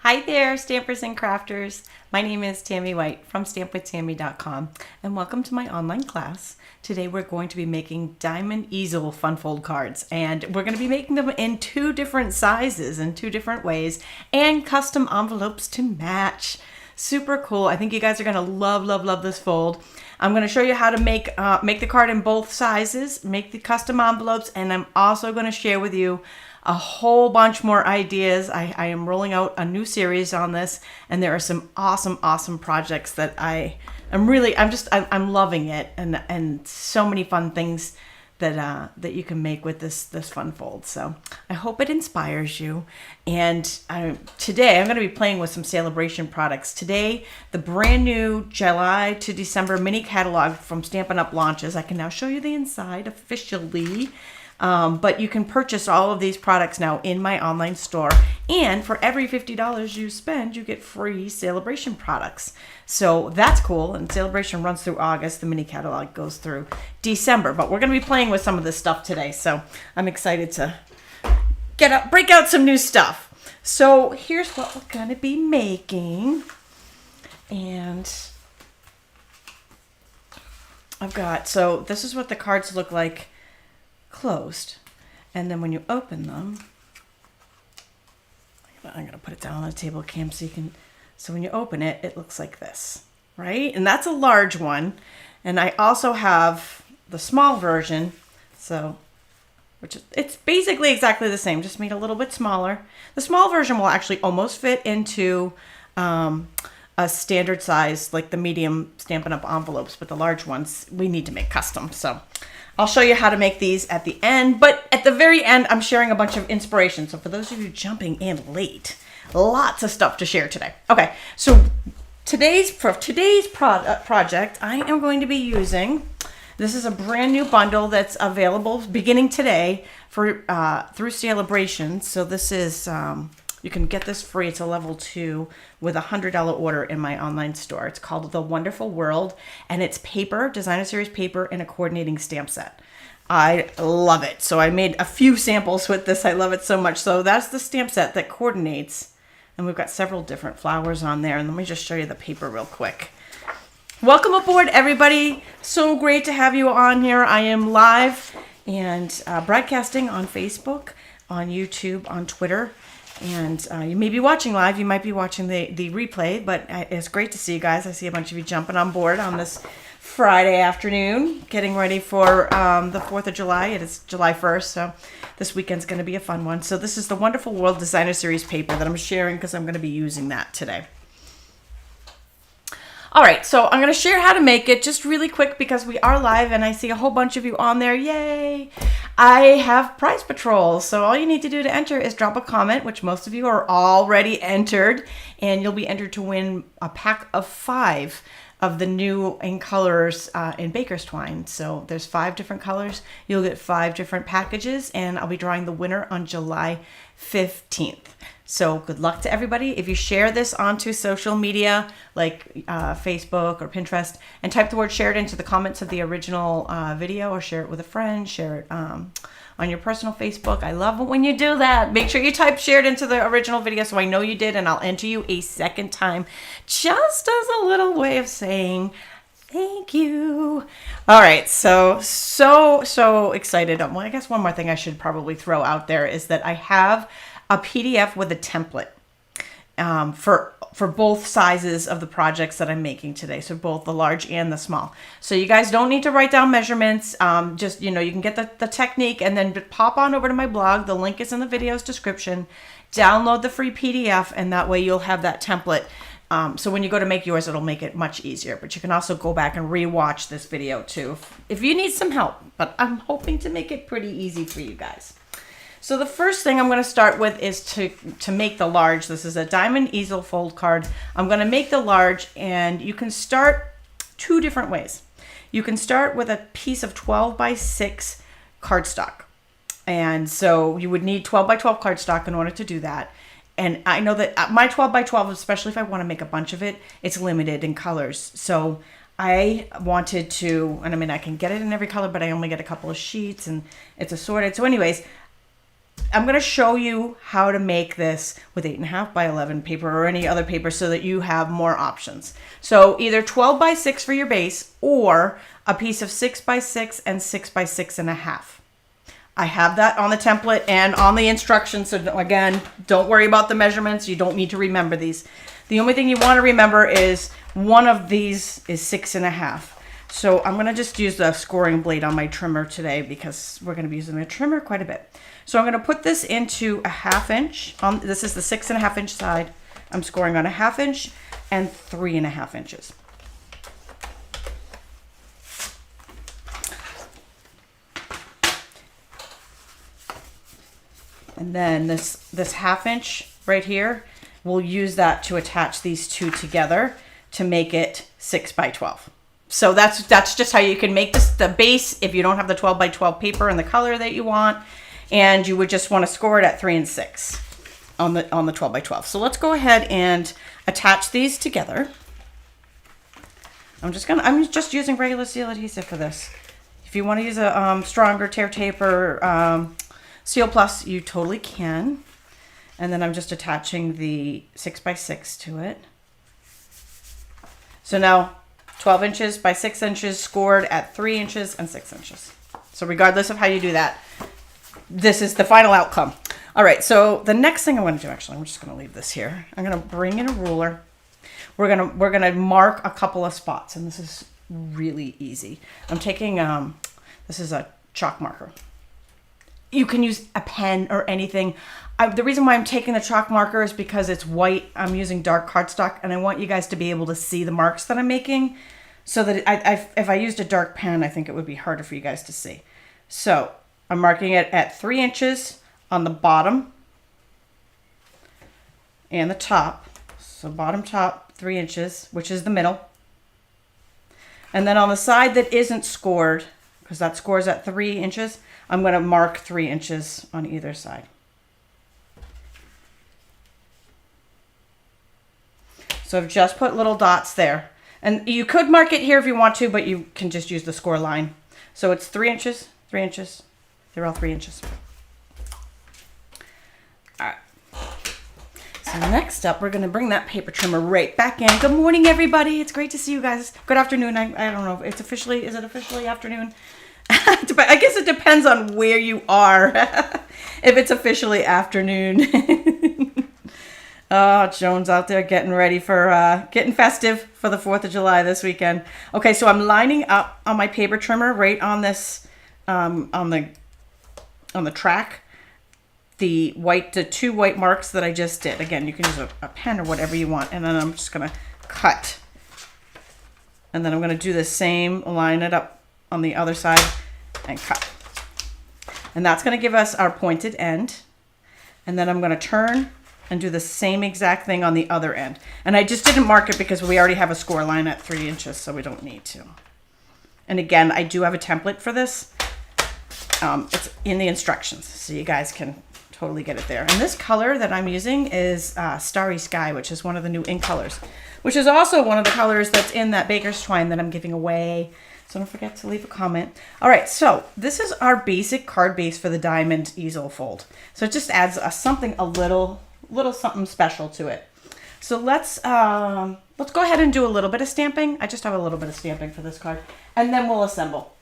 Hi there, stampers and crafters. My name is Tami White from stampwithtami.com and welcome to my online class. Today we're going to be making Diamond Easel fun fold cards, and we're going to be making them in 2 different sizes in 2 different ways and custom envelopes to match. Super cool. I think you guys are going to love this fold. I'm going to show you how to make the card in both sizes, make the custom envelopes, and I'm also going to share with you a whole bunch more ideas. I am rolling out a new series on this, and there are some awesome projects that I'm loving it, and so many fun things that you can make with this fun fold. So I hope it inspires you. And today I'm going to be playing with some Saleabration products. Today, the brand new July to December mini catalog from Stampin Up launches. I can now show you the inside officially. But you can purchase all of these products now in my online store. And for every $50 you spend, you get free Saleabration products. So that's cool. And Saleabration runs through August. The mini catalog goes through December. But we're going to be playing with some of this stuff today. So I'm excited to break out some new stuff. So here's what we're going to be making. And so this is what the cards look like closed, and then when you open them, I'm going to put it down on the table cam so when you open it, it looks like this, right? And that's a large one. And I also have the small version, it's basically exactly the same, just made a little bit smaller. The small version will actually almost fit into a standard size, like the medium Stampin' Up envelopes, but the large ones we need to make custom. So I'll show you how to make these at the end, but at the very end, I'm sharing a bunch of inspiration. So for those of you jumping in late, lots of stuff to share today. Okay, so for today's project, I am going to be using, this is a brand new bundle that's available beginning today for through Saleabration. So this is, you can get this free. It's a level 2 with a $100 order in my online store. It's called The Wonderful World, and it's paper, designer series paper, and a coordinating stamp set. I love it. So I made a few samples with this. I love it so much. So that's the stamp set that coordinates, and we've got several different flowers on there. And let me just show you the paper real quick. Welcome aboard, everybody. So great to have you on here. I am live and broadcasting on Facebook, on YouTube, on Twitter. And you may be watching live, you might be watching the replay, but it's great to see you guys. I see a bunch of you jumping on board on this Friday afternoon, getting ready for the 4th of July. It is July 1st, so this weekend's going to be a fun one. So this is the Wonderful World Designer Series paper that I'm sharing because I'm going to be using that today. All right, so I'm going to share how to make it just really quick because we are live and I see a whole bunch of you on there. Yay! I have prize patrols, so all you need to do to enter is drop a comment, which most of you are already entered, and you'll be entered to win a pack of 5 of the new in colors in Baker's Twine. So there's 5 different colors. You'll get 5 different packages, and I'll be drawing the winner on July 15th. So good luck to everybody. If you share this onto social media like Facebook or Pinterest and type the word shared into the comments of the original video, or share it with a friend, share it on your personal Facebook. I love it when you do that. Make sure you type shared into the original video so I know you did, and I'll enter you a second time just as a little way of saying thank you. All right, so excited. Well, I guess one more thing I should probably throw out there is that I have a PDF with a template for both sizes of the projects that I'm making today. So both the large and the small. So you guys don't need to write down measurements. Just, you can get the technique and then pop on over to my blog. The link is in the video's description. Download the free PDF, and that way you'll have that template. So when you go to make yours, it'll make it much easier. But you can also go back and re-watch this video too if you need some help. But I'm hoping to make it pretty easy for you guys. So the first thing I'm going to start with is to make the large. This is a Diamond Easel fold card. I'm going to make the large, and you can start 2 different ways. You can start with a piece of 12 by 6 cardstock. And so you would need 12 by 12 cardstock in order to do that. And I know that my 12 by 12, especially if I want to make a bunch of it, it's limited in colors. So I wanted to, and I mean, I can get it in every color, but I only get a couple of sheets and it's assorted. So anyways, I'm going to show you how to make this with 8.5 by 11 paper or any other paper so that you have more options. So either 12 by 6 for your base or a piece of 6 by 6 and 6 by 6.5. I have that on the template and on the instructions. So again, don't worry about the measurements. You don't need to remember these. The only thing you want to remember is one of these is 6.5. So I'm going to just use the scoring blade on my trimmer today because we're going to be using the trimmer quite a bit. So I'm going to put this into a 1/2 inch. This is the 6.5 inch side. I'm scoring on a 1/2 inch and 3.5 inches. And then this 1/2 inch right here, we'll use that to attach these two together to make it 6 by 12. So that's just how you can make this the base if you don't have the 12 by 12 paper in the color that you want. And you would just want to score it at 3 and 6 on the 12 by 12. So let's go ahead and attach these together. I'm just using regular seal adhesive for this. If you want to use a stronger tear tape or Seal Plus, you totally can. And then I'm just attaching the 6 by 6 to it. So now 12 inches by 6 inches scored at 3 inches and 6 inches. So regardless of how you do that, this is the final outcome. All right, so the next thing I want to do, actually, I'm just going to leave this here. I'm going to bring in a ruler. We're gonna mark a couple of spots, and this is really easy. I'm taking this is a chalk marker. You can use a pen or anything. The reason why I'm taking the chalk marker is because it's white. I'm using dark cardstock, and I want you guys to be able to see the marks that I'm making. So that if I used a dark pen, I think it would be harder for you guys to see. So I'm marking it at 3 inches on the bottom and the top. So bottom, top, 3 inches, which is the middle. And then on the side that isn't scored, because that scores at 3 inches, I'm going to mark 3 inches on either side. So I've just put little dots there. And you could mark it here if you want to, but you can just use the score line. So it's 3 inches, 3 inches. They're all 3 inches. All right. So next up, we're going to bring that paper trimmer right back in. Good morning, everybody. It's great to see you guys. Good afternoon. I don't know. Is it officially afternoon? I guess it depends on where you are. If it's officially afternoon. Oh, Joan's out there getting ready for, getting festive for the 4th of July this weekend. Okay, so I'm lining up on my paper trimmer right on this, on the track, the two white marks that I just did. Again, you can use a pen or whatever you want. And then I'm just going to cut. And then I'm going to do the same, line it up on the other side and cut. And that's going to give us our pointed end. And then I'm going to turn and do the same exact thing on the other end. And I just didn't mark it because we already have a score line at 3 inches, so we don't need to. And again, I do have a template for this. It's in the instructions, so you guys can totally get it there. And this color that I'm using is Starry Sky, which is one of the new ink colors, which is also one of the colors that's in that Baker's Twine that I'm giving away. So don't forget to leave a comment. All right, so this is our basic card base for the Diamond Easel fold. So it just adds something a little something special to it. So let's go ahead and do a little bit of stamping. I just have a little bit of stamping for this card, and then we'll assemble.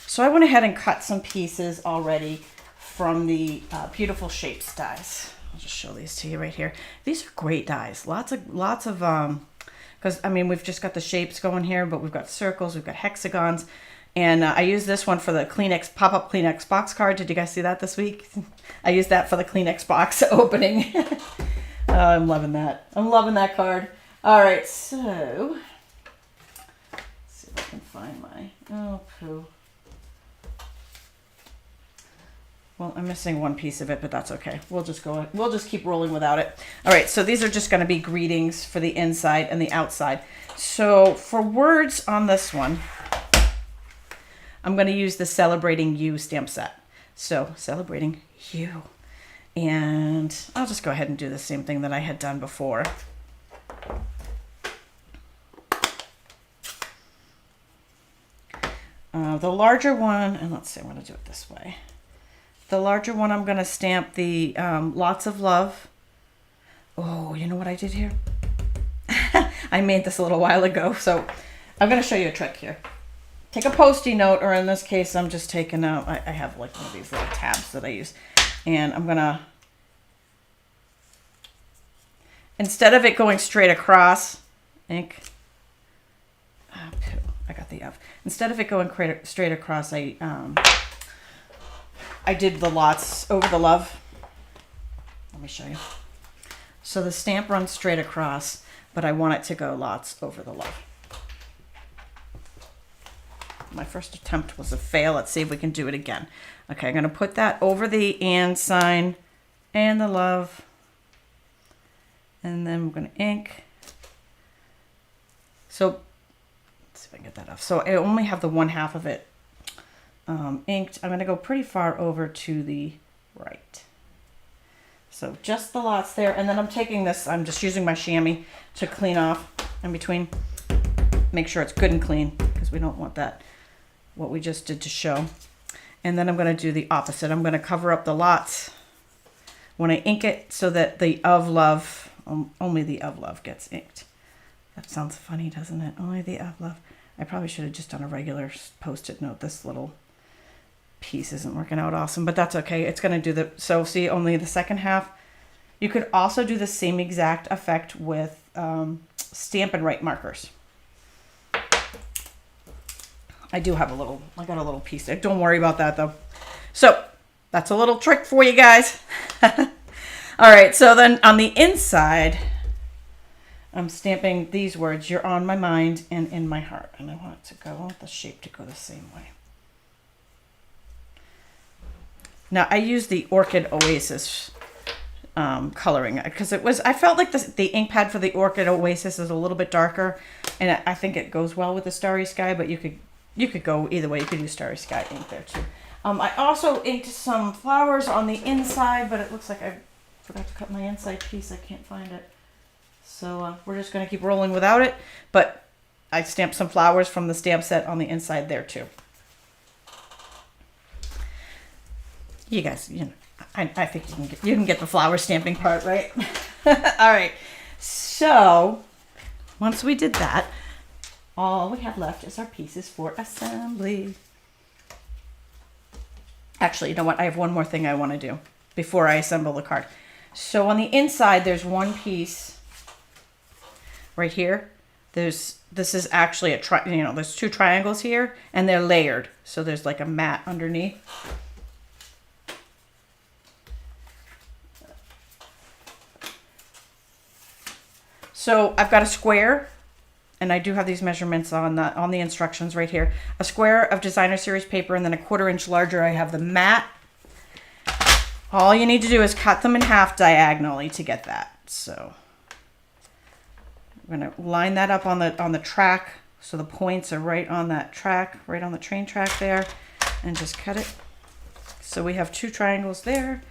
So I went ahead and cut some pieces already from the Beautiful Shapes dies. I'll just show these to you right here. These are great dies. Lots of because I mean we've just got the shapes going here, but we've got circles, we've got hexagons. And I used this one for the Kleenex pop-up Kleenex box card. Did you guys see that this week? I used that for the Kleenex box opening. Oh, I'm loving that. I'm loving that card. All right, so let's see if I can find my, oh, poo. Well, I'm missing one piece of it, but that's okay. We'll just keep rolling without it. All right, so these are just going to be greetings for the inside and the outside. So for words on this one, I'm going to use the Celebrating You stamp set. So, Celebrating You. And I'll just go ahead and do the same thing that I had done before. The larger one, and let's see, I'm going to do it this way. The larger one, I'm going to stamp the Lots of Love. Oh, you know what I did here? I made this a little while ago, so I'm going to show you a trick here. Take a Post-it note, or in this case, I'm just taking out, I have like one of these little tabs that I use, and I'm going to, instead of it going straight across, ink, I got the F. Instead of it going straight across, I did the Lots over the Love. Let me show you. So the stamp runs straight across, but I want it to go Lots over the Love. My first attempt was a fail. Let's see if we can do it again. Okay, I'm going to put that over the and sign and the love. And then I'm going to ink. So, let's see if I can get that off. So I only have the 1/2 of it inked. I'm going to go pretty far over to the right. So just the Lots there. And then I'm taking this, I'm just using my chamois to clean off in between. Make sure it's good and clean, because we don't want that, what we just did, to show. And then I'm going to do the opposite. I'm going to cover up the Lots when I ink it, so that the of love, only the of love gets inked. That sounds funny, doesn't it? Only the of love. I probably should have just done a regular Post-it note. This little piece isn't working out awesome, but that's okay. It's going to do the, so see, only the second half. You could also do the same exact effect with Stampin' Write markers. I do have a little, I got a little piece there. Don't worry about that though. So that's a little trick for you guys. All right, so then on the inside, I'm stamping these words: "You're on my mind and in my heart." And I want it to go, I want the shape to go the same way. Now I use the Orchid Oasis coloring, because it was, I felt like the ink pad for the Orchid Oasis is a little bit darker, and I think it goes well with the Starry Sky, but you could go either way. You could use Starry Sky ink there too. I also inked some flowers on the inside, but it looks like I forgot to cut my inside piece. I can't find it. So we're just going to keep rolling without it, but I stamped some flowers from the stamp set on the inside there too. You guys, you know, I think you can get the flower stamping part, right? All right. So once we did that, all we have left is our pieces for assembly. Actually, you know what? I have one more thing I want to do before I assemble the card. So on the inside, there's one piece right here. This is actually a there's 2 triangles here, and they're layered. So there's like a mat underneath. So I've got a square, and I do have these measurements on the instructions right here. A square of designer series paper, and then a 1/4 inch larger, I have the mat. All you need to do is cut them in half diagonally to get that. So I'm going to line that up on the track, so the points are right on that track, right on the train track there, and just cut it. So we have 2 triangles there,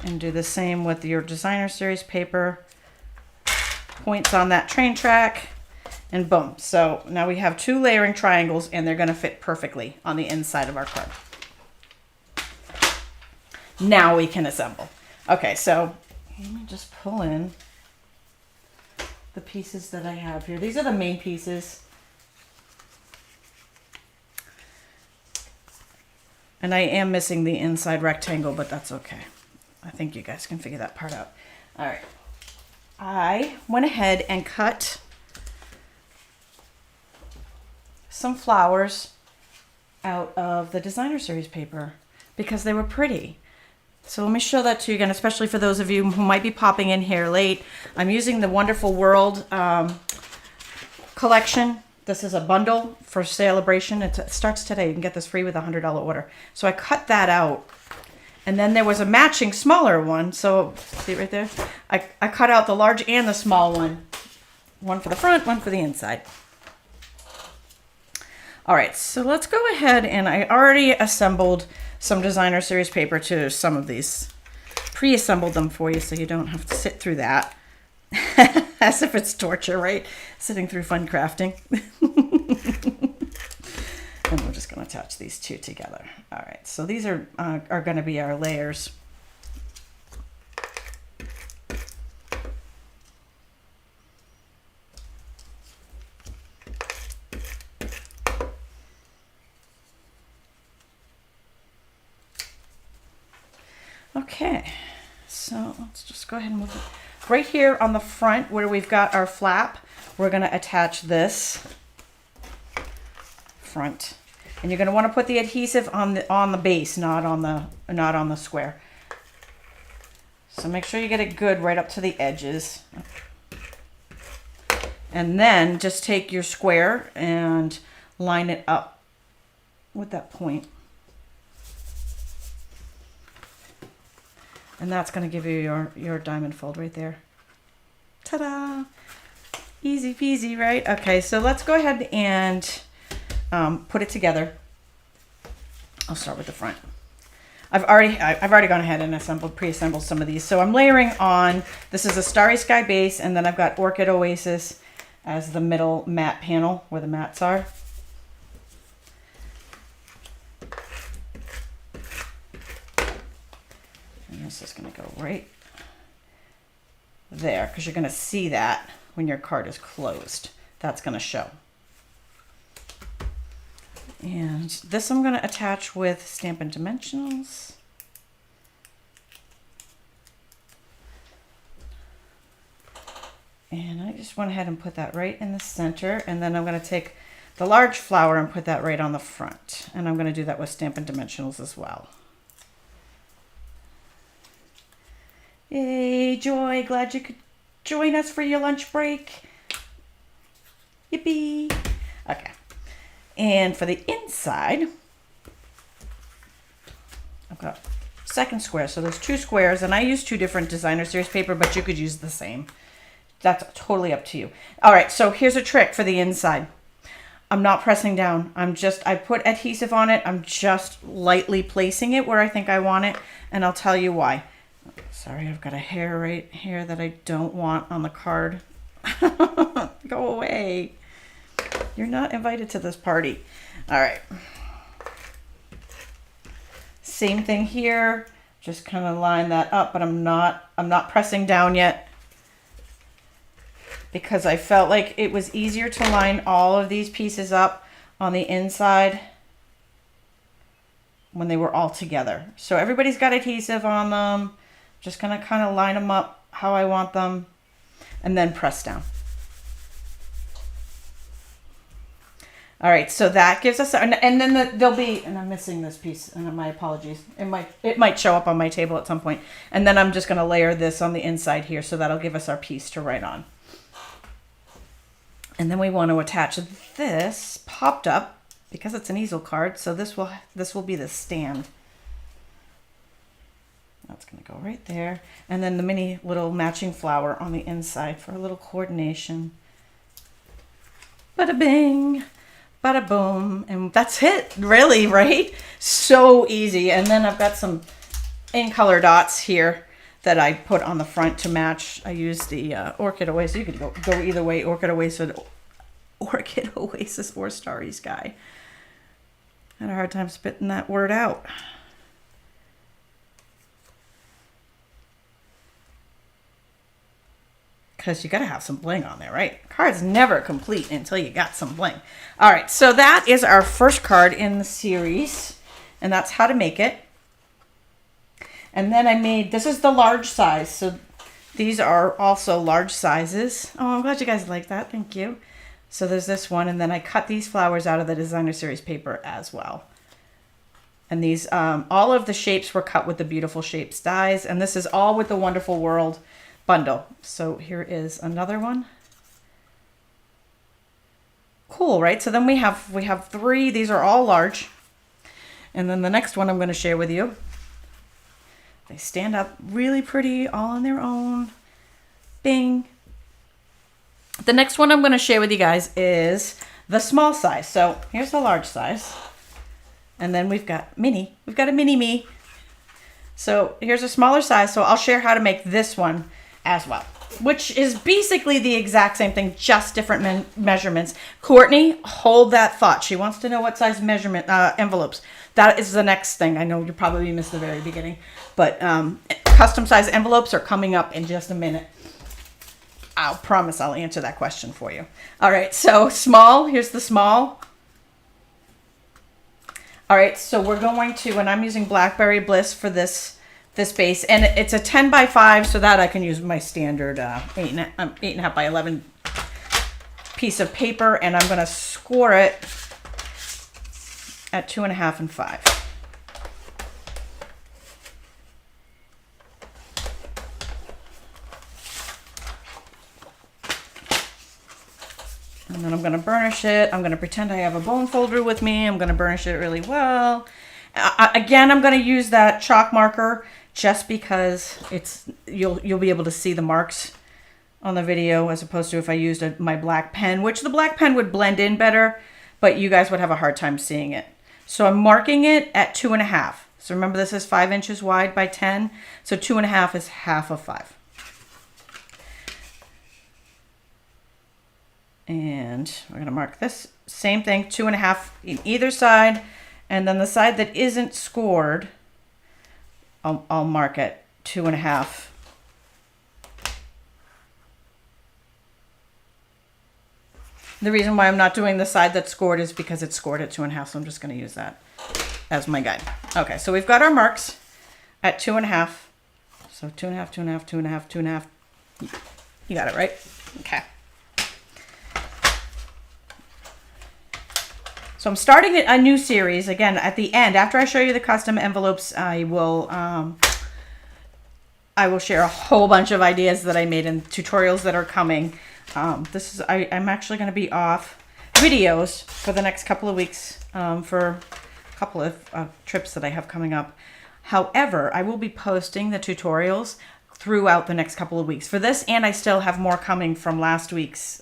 and do the same with your designer series paper. Points on that train track, and boom. So now we have 2 layering triangles, and they're going to fit perfectly on the inside of our card. Now we can assemble. Okay, so let me just pull in the pieces that I have here. These are the main pieces. And I am missing the inside rectangle, but that's okay. I think you guys can figure that part out. All right. I went ahead and cut some flowers out of the designer series paper because they were pretty. So let me show that to you again, especially for those of you who might be popping in here late. I'm using the Wonderful World collection. This is a bundle for Saleabration. It starts today. You can get this free with a $100 order. So I cut that out. And then there was a matching smaller one. So see it right there? I cut out the large and the small one. One for the front, one for the inside. All right, so let's go ahead, and I already assembled some designer series paper to some of these. Pre-assembled them for you so you don't have to sit through that. As if it's torture, right? Sitting through fun crafting. And we're just going to attach these two together. All right, so these are going to be our layers. Okay, so let's just go ahead and move it. Right here on the front where we've got our flap, we're going to attach this front. And you're going to want to put the adhesive on the base, not on the square. So make sure you get it good right up to the edges. And then just take your square and line it up with that point. And that's going to give you your diamond fold right there. Ta-da! Easy peasy, right? Okay, so let's go ahead and put it together. I'll start with the front. I've already gone ahead and pre-assembled some of these. So I'm layering on, this is a Starry Sky base, and then I've got Orchid Oasis as the middle matte panel where the mattes are. This is going to go right there because you're going to see that when your card is closed. That's going to show. And this I'm going to attach with Stampin' Dimensionals. And I just went ahead and put that right in the center. And then I'm going to take the large flower and put that right on the front. And I'm going to do that with Stampin' Dimensionals as well. Yay, Joy, glad you could join us for your lunch break. Yippee. Okay. And for the inside, I've got second square. So there's two squares, and I use two different designer series paper, but you could use the same. That's totally up to you. All right, so here's a trick for the inside. I'm not pressing down. I put adhesive on it. I'm just lightly placing it where I think I want it, and I'll tell you why. Sorry, I've got a hair right here that I don't want on the card. Go away. You're not invited to this party. All right. Same thing here. Just kind of line that up, but I'm not pressing down yet because I felt like it was easier to line all of these pieces up on the inside when they were all together. So everybody's got adhesive on them. Just gonna kind of line them up how I want them and then press down. All right, so that gives us, and then there'll be, and I'm missing this piece, and my apologies. It might show up on my table at some point. And then I'm just gonna layer this on the inside here, so that'll give us our piece to write on. And then we want to attach this popped up because it's an easel card. So this will be the stand. That's going to go right there. And then the mini little matching flower on the inside for a little coordination. Bada bing, bada boom. And that's it, really, right? So easy. And then I've got some in color dots here that I put on the front to match. I use the Orchid Oasis. You could go either way, Orchid Oasis or Starry Sky. I had a hard time spitting that word out. Because you got to have some bling on there, right? Card's never complete until you got some bling. All right, so that is our first card in the series, and that's how to make it. And then I made, this is the large size, so these are also large sizes. Oh, I'm glad you guys like that. Thank you. So there's this one, and then I cut these flowers out of the designer series paper as well. And these, all of the shapes were cut with the Beautiful Shapes dies, and this is all with the Wonderful World bundle. So here is another one. Cool, right? So then we have three. These are all large. And then the next one I'm going to share with you. They stand up really pretty all on their own. Bing. The next one I'm going to share with you guys is the small size. So here's the large size. And then we've got mini. We've got a mini me. So here's a smaller size. So I'll share how to make this one as well. which is basically the exact same thing, just different measurements. Courtney, hold that thought. She wants to know what size measurement envelopes. That is the next thing. I know you probably missed the very beginning, but custom size envelopes are coming up in just a minute. I'll promise I'll answer that question for you. All right, so small, here's the small. All right, so we're going to, and I'm using Blackberry Bliss for this base, and it's a 10 by 5, so that I can use my standard 8.5 by 11 piece of paper, and I'm gonna score it at 2.5 and 5. And then I'm going to burnish it. I'm going to pretend I have a bone folder with me. I'm going to burnish it really well. Again, I'm going to use that chalk marker just because you'll be able to see the marks on the video as opposed to if I used my black pen, which the black pen would blend in better, but you guys would have a hard time seeing it. So I'm marking it at 2.5. So remember, this is 5 inches wide by 10. So 2.5 is half of 5. And we're going to mark this same thing, 2.5 in either side. And then the side that isn't scored, I'll mark it 2.5. The reason why I'm not doing the side that's scored is because it's scored at 2.5. So I'm just going to use that as my guide. Okay, so we've got our marks at 2.5. So 2.5, 2.5, 2.5, 2.5. You got it, right? Okay. So I'm starting a new series. Again, at the end, after I show you the custom envelopes, I will share a whole bunch of ideas that I made and tutorials that are coming. I'm actually going to be off videos for the next couple of weeks for a couple of trips that I have coming up. However, I will be posting the tutorials throughout the next couple of weeks for this, and I still have more coming from last week's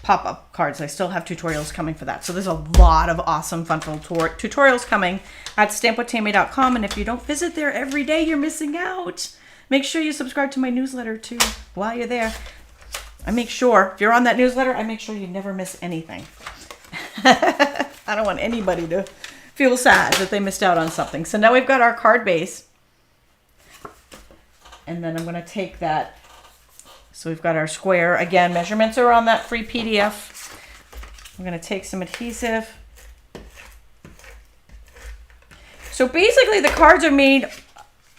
pop-up cards. I still have tutorials coming for that. So there's a lot of awesome, fun tutorials coming at stampwithtami.com. And if you don't visit there every day, you're missing out. Make sure you subscribe to my newsletter too while you're there. I make sure, if you're on that newsletter, I make sure you never miss anything. I don't want anybody to feel sad that they missed out on something. So now we've got our card base. And then I'm going to take that. So we've got our square. Again, measurements are on that free PDF. I'm going to take some adhesive. So basically the cards are made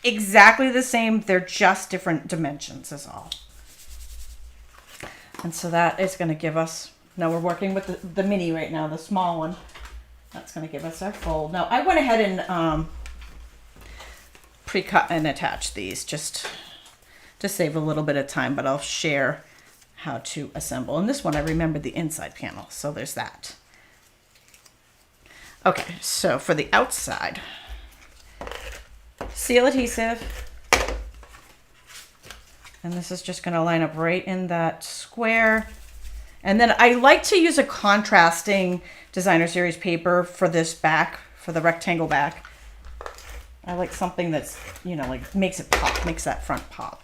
exactly the same. They're just different dimensions is all. And so that is going to give us, now we're working with the mini right now, the small one. That's going to give us our fold. Now I went ahead and pre-cut and attach these just to save a little bit of time, but I'll share how to assemble. And this one, I remembered the inside panel, so there's that. Okay, so for the outside, seal adhesive. And this is just gonna line up right in that square. And then I like to use a contrasting designer series paper for this back, for the rectangle back. I like something that's, you know, like makes it pop, makes that front pop.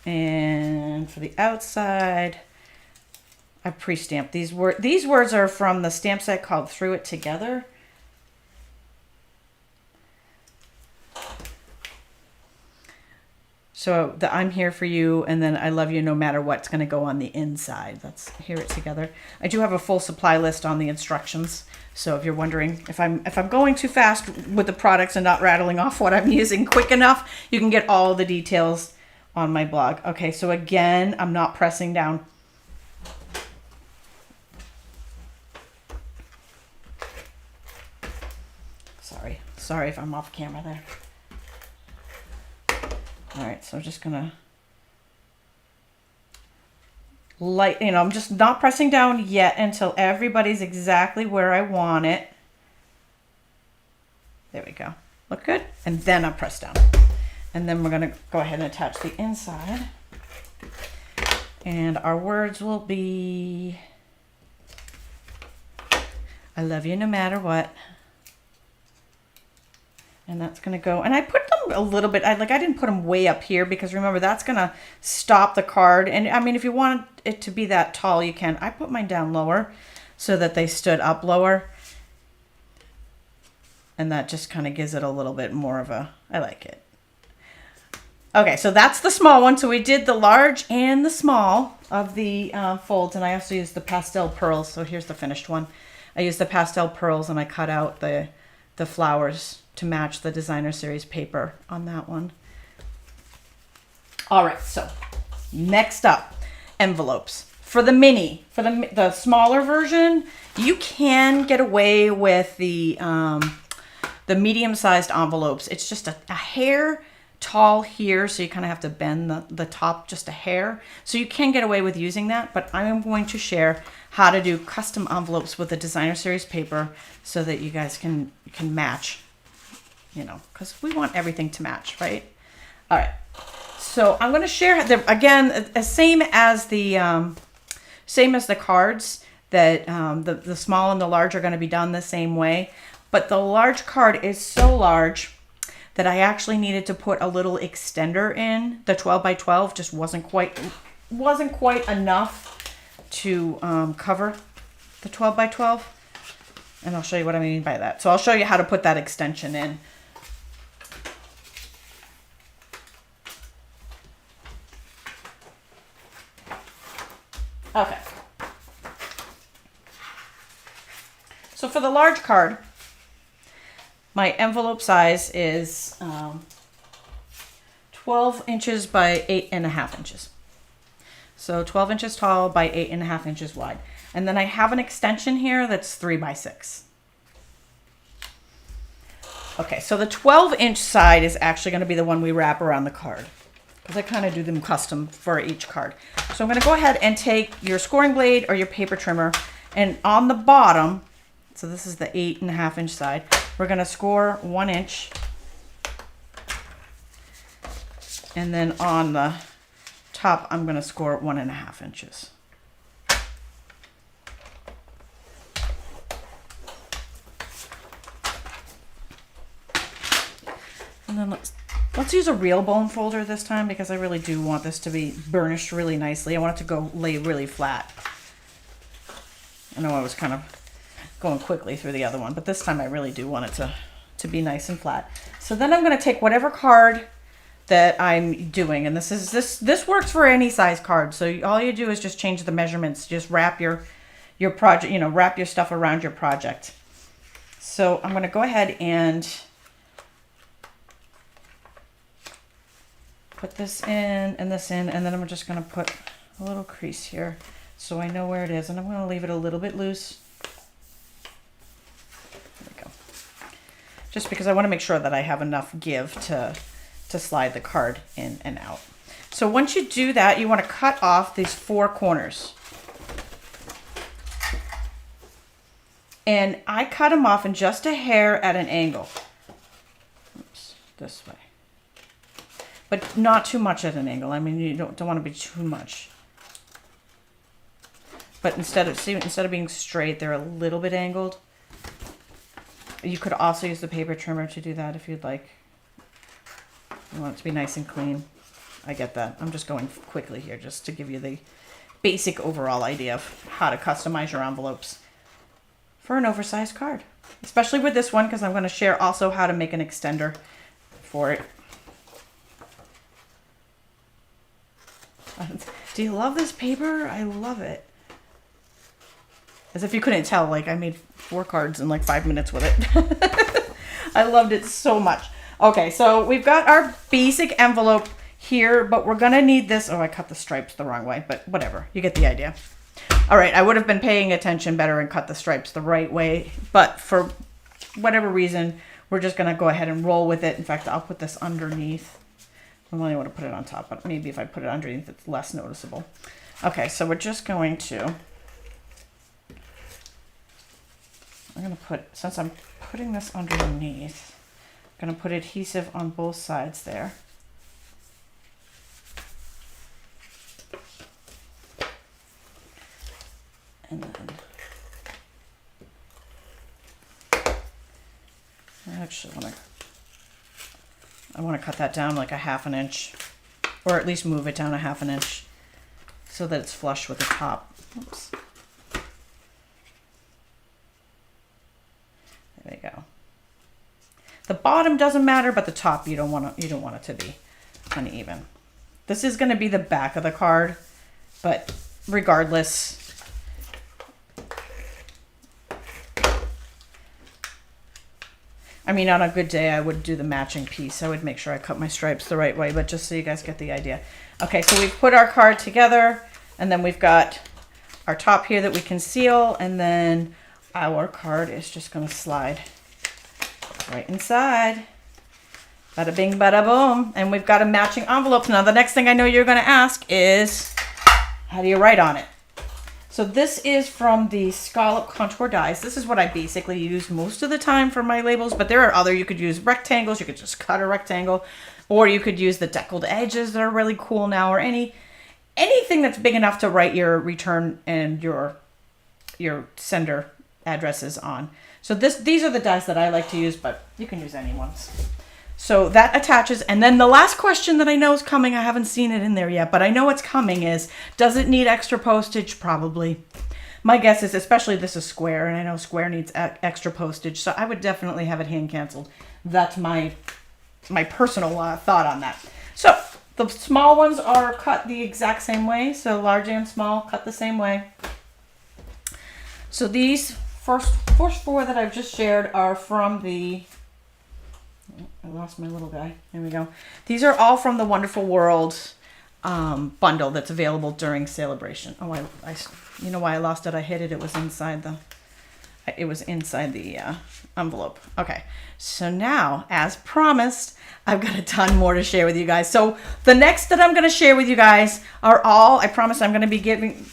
And for the outside, I pre-stamped these words. These words are from the stamp set called Through It Together. So the I'm here for you, and then I love you no matter what's going to go on the inside. That's Hear It Together. I do have a full supply list on the instructions. So if you're wondering if I'm going too fast with the products and not rattling off what I'm using quick enough, you can get all the details on my blog. Okay, so again, I'm not pressing down. Sorry if I'm off camera there. All right, so I'm just gonna I'm just not pressing down yet until everybody's exactly where I want it. There we go. Look good? And then I'll press down. And then we're gonna go ahead and attach the inside. And our words will be, I love you no matter what. And that's going to go, and I put them a little bit, I didn't put them way up here because remember that's going to stop the card. And I mean, if you want it to be that tall, you can. I put mine down lower so that they stood up lower. And that just kind of gives it a little bit more of a, I like it. Okay, so that's the small one. So we did the large and the small of the folds, and I also used the pastel pearls. So here's the finished one. I used the pastel pearls and I cut out the flowers to match the designer series paper on that one. All right, so next up, envelopes. For the mini, for the smaller version, you can get away with the medium-sized envelopes. It's just a hair tall here, so you kind of have to bend the top just a hair. So you can get away with using that, but I am going to share how to do custom envelopes with the designer series paper so that you guys can match, you know, because we want everything to match, right? All right, so I'm going to share again, same as the cards, that the small and the large are going to be done the same way, but the large card is so large that I actually needed to put a little extender in. The 12 by 12 just wasn't quite enough to cover the 12 by 12. And I'll show you what I mean by that. So I'll show you how to put that extension in. Okay. So for the large card, my envelope size is 12 inches by 8.5 inches. So 12 inches tall by 8.5 inches wide. And then I have an extension here that's 3 by 6. Okay, so the 12-inch side is actually going to be the one we wrap around the card, because I kind of do them custom for each card. So I'm going to go ahead and take your scoring blade or your paper trimmer, and on the bottom, so this is the 8.5 inch side, we're going to score 1 inch. And then on the top, I'm going to score 1.5 inches. And then let's use a real bone folder this time, because I really do want this to be burnished really nicely. I want it to go lay really flat. I know I was kind of going quickly through the other one, but this time I really do want it to be nice and flat. So then I'm going to take whatever card that I'm doing, and this works for any size card. So all you do is just change the measurements. Just wrap your project, you know, wrap your stuff around your project. So I'm going to go ahead and put this in and this in, and then I'm just going to put a little crease here so I know where it is, and I'm going to leave it a little bit loose. There we go. Just because I want to make sure that I have enough give to slide the card in and out. So once you do that, you want to cut off these 4 corners. And I cut them off in just a hair at an angle. Oops, this way. But not too much at an angle. I mean, you don't want to be too much. But instead of being straight, they're a little bit angled. You could also use the paper trimmer to do that if you'd like. You want it to be nice and clean. I get that. I'm just going quickly here just to give you the basic overall idea of how to customize your envelopes for an oversized card. Especially with this one, because I'm going to share also how to make an extender for it. Do you love this paper? I love it. As if you couldn't tell, like I made 4 cards in like 5 minutes with it. I loved it so much. Okay, so we've got our basic envelope here, but we're gonna need this. Oh, I cut the stripes the wrong way, but whatever, you get the idea. All right, I would have been paying attention better and cut the stripes the right way, but for whatever reason, we're just gonna go ahead and roll with it. In fact, I'll put this underneath. I only want to put it on top, but maybe if I put it underneath, it's less noticeable. Okay, so we're just going to, I'm going to put, since I'm putting this underneath, I'm going to put adhesive on both sides there. And then I want to cut that down like a 1/2 inch, or at least move it down a 1/2 inch so that it's flush with the top. Oops. There we go. The bottom doesn't matter, but the top you don't want it to be uneven. This is going to be the back of the card, but regardless, I mean, on a good day, I would do the matching piece. I would make sure I cut my stripes the right way, but just so you guys get the idea. Okay, so we've put our card together, and then we've got our top here that we can seal, and then our card is just going to slide right inside. Bada bing, bada boom. And we've got a matching envelope. Now, the next thing I know you're going to ask is, how do you write on it? So this is from the Scallop Contour Dies. This is what I basically use most of the time for my labels, but there are other, you could use rectangles, you could just cut a rectangle, or you could use the deckled edges that are really cool now, or anything that's big enough to write your return and your sender addresses on. So these are the dies that I like to use, but you can use any ones. So that attaches, and then the last question that I know is coming, I haven't seen it in there yet, but I know it's coming, is, does it need extra postage? Probably. My guess is, especially this is square, and I know square needs extra postage, so I would definitely have it hand canceled. That's my personal thought on that. So the small ones are cut the exact same way, so large and small cut the same way. So these first 4 that I've just shared are from the, I lost my little guy. There we go. These are all from the Wonderful World bundle that's available during Saleabration. Oh, you know why I lost it? I hid it. It was inside the envelope. Okay. So now, as promised, I've got a ton more to share with you guys. So the next that I'm going to share with you guys are all, I promise I'm going to be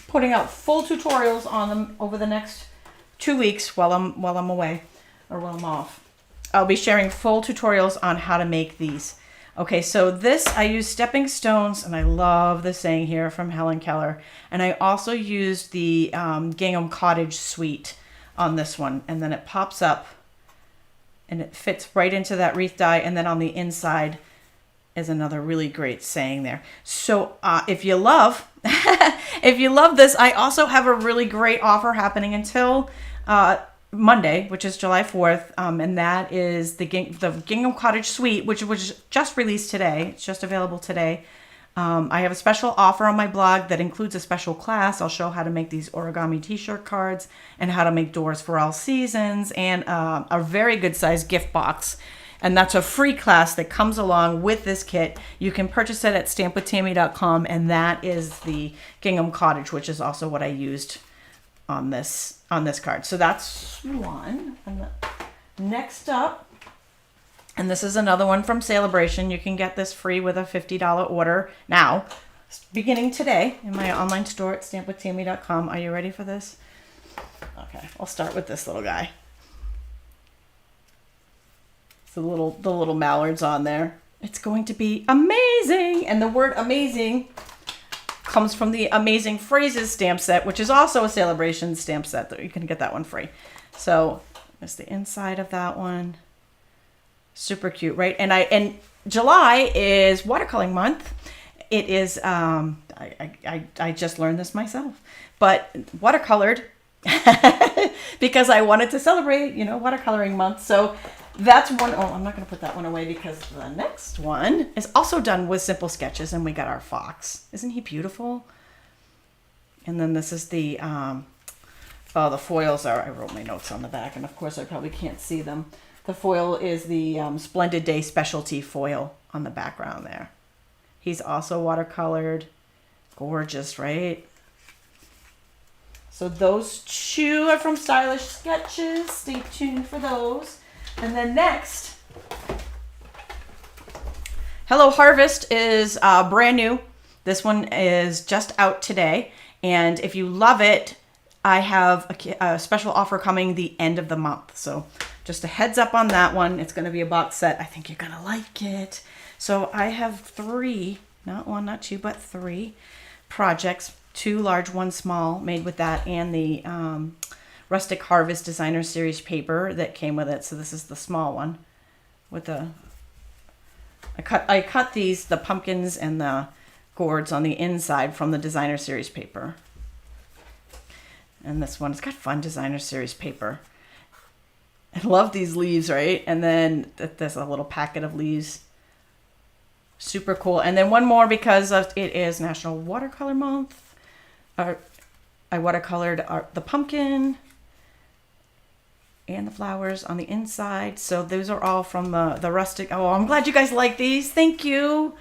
putting out full tutorials on them over the next 2 weeks while I'm away, or while I'm off. I'll be sharing full tutorials on how to make these. Okay, so this, I use stepping stones, and I love the saying here from Helen Keller. And I also used the Gingham Cottage suite on this one. And then it pops up, and it fits right into that wreath die. And then on the inside is another really great saying there. So if you love, if you love this, I also have a really great offer happening until Monday, which is July 4th, and that is the Gingham Cottage Suite, which was just released today. It's just available today. I have a special offer on my blog that includes a special class. I'll show how to make these origami t-shirt cards and how to make doors for all seasons, and a very good size gift box. And that's a free class that comes along with this kit. You can purchase it at stampwithtami.com, and that is the Gingham Cottage, which is also what I used on this card. So that's one. And next up, and this is another one from Saleabration. You can get this free with a $50 order now, beginning today in my online store at stampwithtami.com. Are you ready for this? Okay, I'll start with this little guy. The little mallards on there. It's going to be amazing. And the word amazing comes from the Amazing Phrases stamp set, which is also a Saleabration stamp set, that you can get that one free. So there's the inside of that one. Super cute, right? And July is watercoloring month. It is I just learned this myself, but watercolored because I wanted to celebrate, watercoloring month. So that's one. Oh, I'm not going to put that one away because the next one is also done with simple sketches, and we got our fox. Isn't he beautiful? And then this is the the foils are, I wrote my notes on the back, and of course I probably can't see them. The foil is the Splendid Day specialty foil on the background there. He's also watercolored. Gorgeous, right? So those two are from Stylish Sketches. Stay tuned for those. And then next, Hello Harvest is brand new. This one is just out today. And if you love it, I have a special offer coming the end of the month. So just a heads up on that one. It's going to be a box set. I think you're going to like it. So I have 3, not 1, not 2, but 3 projects, 2 large, 1 small, made with that, and the Rustic Harvest Designer Series paper that came with it. So this is the small one with the, I cut these, the pumpkins and the gourds on the inside from the Designer Series paper. And this one, it's got fun Designer Series paper. I love these leaves, right? And then there's a little packet of leaves. Super cool. And then one more because of it is National Watercolor Month. I watercolored the pumpkin and the flowers on the inside. So those are all from the rustic. Oh, I'm glad you guys like these. Thank you.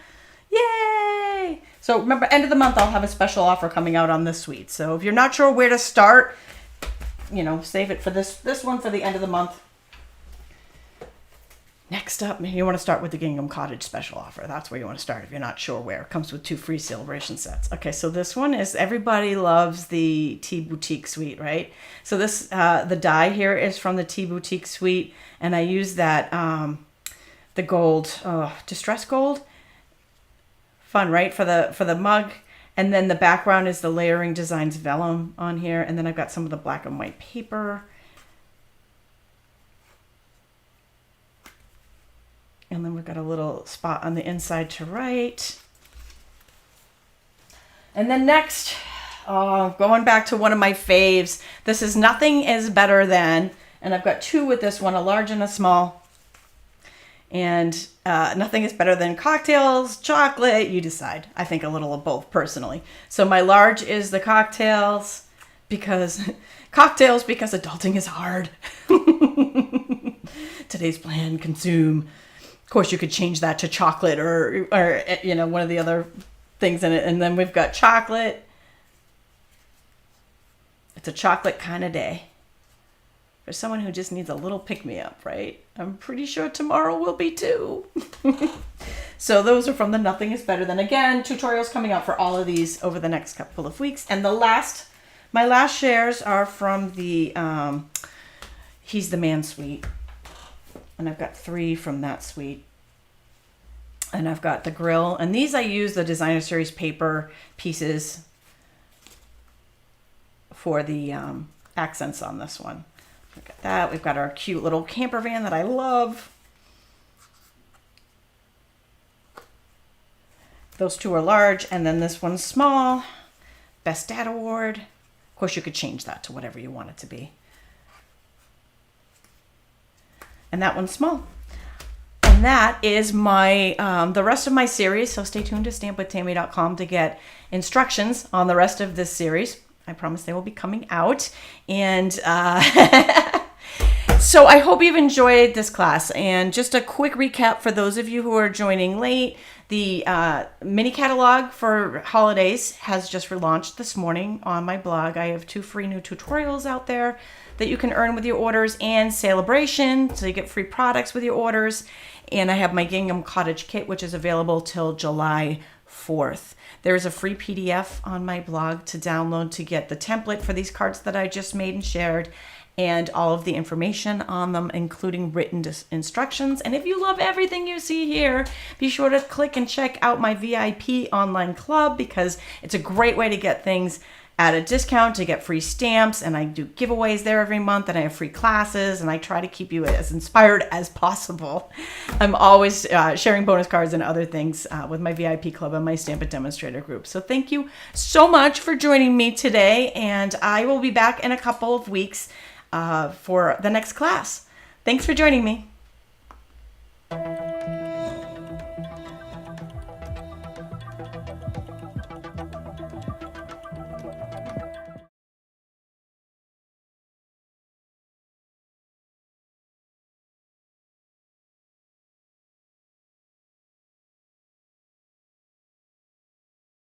Yay! So remember, end of the month, I'll have a special offer coming out on this suite. So if you're not sure where to start, you know, save it for this one for the end of the month. Next up, you want to start with the Gingham Cottage special offer. That's where you want to start if you're not sure where. It comes with 2 free Saleabration sets. Okay, so this one is, everybody loves the Tea Boutique suite, right? So this, the die here is from the Tea Boutique suite, and I use that, the gold, distress gold. Fun, right? For the mug. And then the background is the Layering Designs vellum on here. And then I've got some of the black and white paper. And then we've got a little spot on the inside to write. And then next, going back to one of my faves. This is Nothing Is Better Than. And I've got 2 with this one, a large and a small. And nothing is better than cocktails, chocolate, you decide. I think a little of both personally. So my large is the cocktails because adulting is hard. Today's plan, consume. Of course, you could change that to chocolate or you know, one of the other things in it. And then we've got chocolate. It's a chocolate kind of day. For someone who just needs a little pick-me-up, right? I'm pretty sure tomorrow will be too. So those are from the Nothing Is Better Than. Again, tutorials coming out for all of these over the next couple of weeks. And my last shares are from the He's the Man suite. And I've got 3 from that suite. And I've got the grill. And these I use the Designer Series paper pieces for the accents on this one. Look at that. We've got our cute little camper van that I love. Those 2 are large, and then this one's small. Best Dad Award. Of course, you could change that to whatever you want it to be. And that one's small. And that is my the rest of my series. So stay tuned to stampwithtami.com to get instructions on the rest of this series. I promise they will be coming out. And so I hope you've enjoyed this class. And just a quick recap for those of you who are joining late. The mini catalog for holidays has just relaunched this morning on my blog. I have 2 free new tutorials out there that you can earn with your orders, and Saleabration, so you get free products with your orders. And I have my Gingham Cottage kit, which is available till July 4th. There is a free PDF on my blog to download to get the template for these cards that I just made and shared, and all of the information on them, including written instructions. And if you love everything you see here, be sure to click and check out my VIP online club, because it's a great way to get things at a discount, to get free stamps, and I do giveaways there every month, and I have free classes, and I try to keep you as inspired as possible. I'm always sharing bonus cards and other things with my VIP club and my Stamp It demonstrator group. So thank you so much for joining me today, and I will be back in a couple of weeks for the next class. Thanks for joining me.